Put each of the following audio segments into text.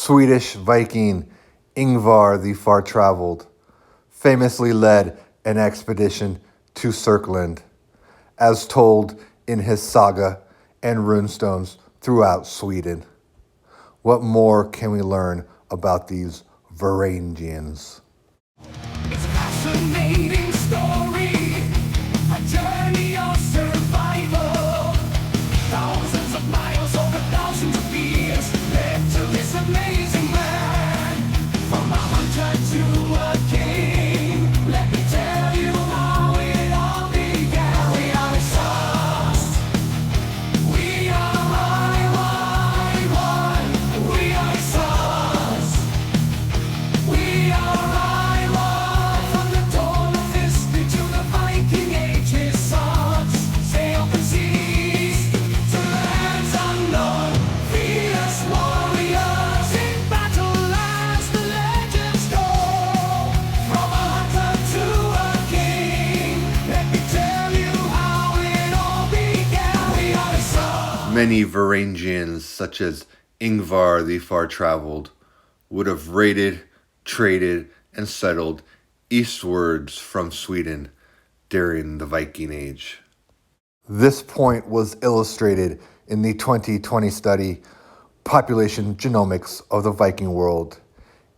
Swedish Viking Ingvar the Far-Traveled famously led an expedition to Sörkland, as told in his saga and runestones throughout Sweden. What more can we learn about these Varangians? It's a fascinating story, a journey of survival. Thousands of miles over thousands of years led to this amazing man. From a hunter to a king, let me tell you how it all began. We are his sons. We are one. We are his sons. We are one. From the dawn of history to the Viking Age, his sons sail the seas to lands unknown. Fierce warriors in battle as the legends go. From a hunter to a king, let me tell you how it all began. We are his sons. Many Varangians, such as Ingvar the Far-Traveled, would have raided, traded, and settled eastwards from Sweden during the Viking Age. This point was illustrated in the 2020 study, Population Genomics of the Viking World,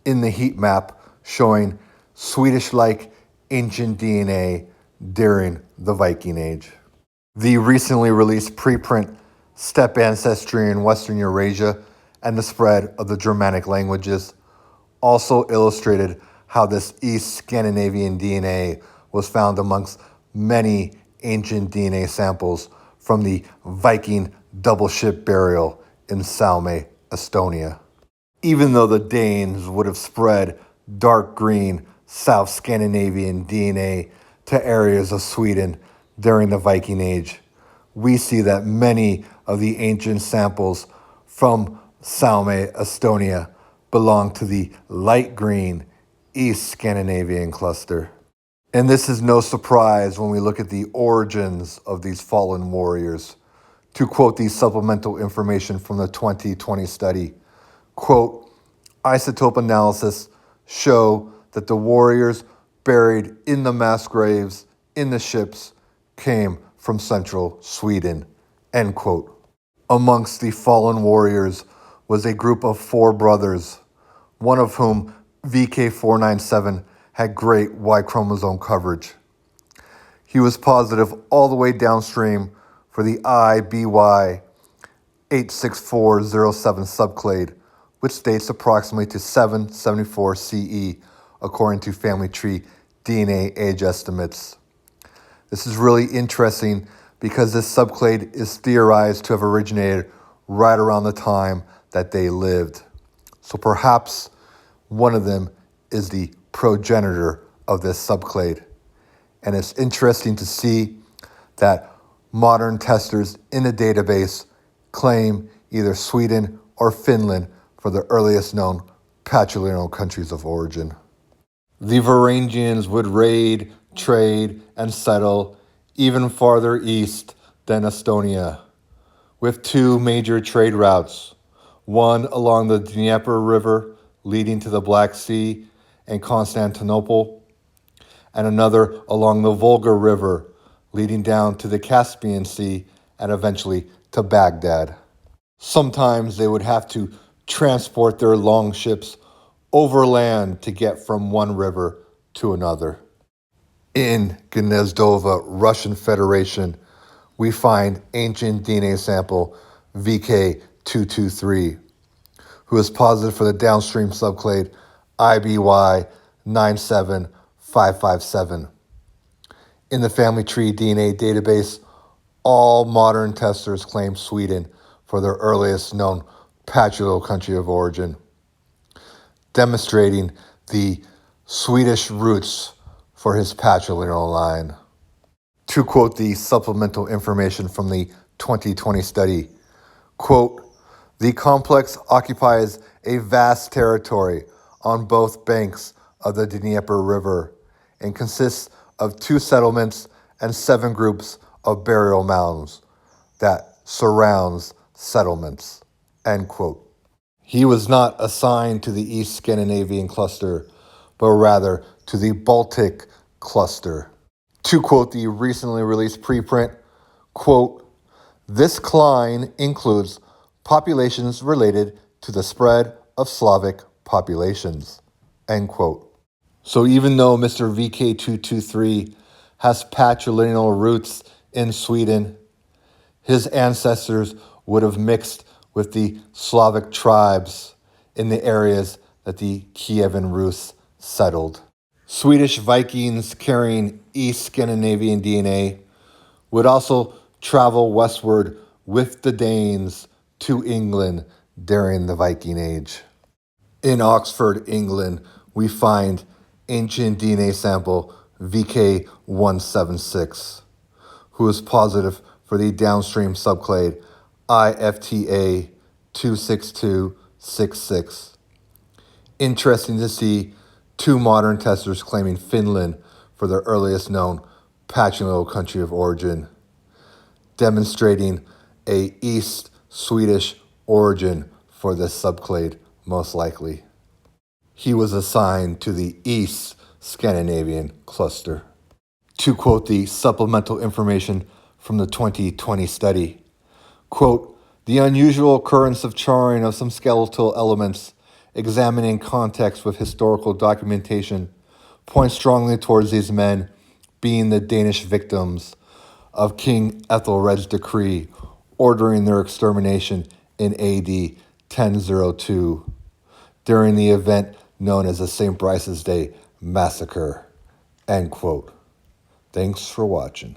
in the heat map showing Swedish-like ancient DNA during the Viking Age. The recently released preprint Steppe Ancestry in Western Eurasia and the Spread of the Germanic Languages also illustrated how this East Scandinavian DNA was found amongst many ancient DNA samples from the Viking double ship burial in Salme, Estonia. Even though the Danes would have spread dark green South Scandinavian DNA to areas of Sweden during the Viking Age, we see that many of the ancient samples from Salme, Estonia, belong to the light green East Scandinavian cluster. And this is no surprise when we look at the origins of these fallen warriors. To quote the supplemental information from the 2020 study, quote, isotope analysis show that the warriors buried in the mass graves in the ships came from central Sweden, end quote. Amongst the fallen warriors was a group of 4 brothers, one of whom, VK497, had great Y chromosome coverage. He was positive all the way downstream for the IBY 86407 subclade, which dates approximately to 774 CE, according to family tree DNA age estimates. This is really interesting because this subclade is theorized to have originated right around the time that they lived. So perhaps one of them is the progenitor of this subclade. And it's interesting to see that modern testers in the database claim either Sweden or Finland for the earliest known patrilineal countries of origin. The Varangians would raid, trade, and settle even farther east than Estonia, with 2 major trade routes, one along the Dnieper River leading to the Black Sea and Constantinople, and another along the Volga River leading down to the Caspian Sea and eventually to Baghdad. Sometimes they would have to transport their long ships overland to get from one river to another. In Gnezdovo, Russian Federation, we find ancient DNA sample VK223, who is positive for the downstream subclade IBY 97557. In the family tree DNA database, all modern testers claim Sweden for their earliest known patrilineal country of origin, demonstrating the Swedish roots for his patrilineal line. To quote the supplemental information from the 2020 study, quote, the complex occupies a vast territory on both banks of the Dnieper River and consists of 2 settlements and 7 groups of burial mounds that surrounds settlements, end quote. He was not assigned to the East Scandinavian cluster, but rather to the Baltic cluster. To quote the recently released preprint, quote, "This cline includes populations related to the spread of Slavic populations," end quote. So even though Mr. VK223 has patrilineal roots in Sweden, his ancestors would have mixed with the Slavic tribes in the areas that the Kievan Rus settled. Swedish Vikings carrying East Scandinavian DNA would also travel westward with the Danes to England during the Viking Age. In Oxford, England, we find ancient DNA sample VK176, who is positive for the downstream subclade IFTA 26266. Interesting to see two modern testers claiming Finland for their earliest known patrilineal country of origin, demonstrating a East Swedish origin for this subclade, most likely. He was assigned to the East Scandinavian cluster. To quote the supplemental information from the 2020 study, quote, "The unusual occurrence of charring of some skeletal elements, examining context with historical documentation, points strongly towards these men being the Danish victims of King Ethelred's decree ordering their extermination in AD 1002 during the event known as the St. Brice's Day Massacre," end quote. Thanks for watching.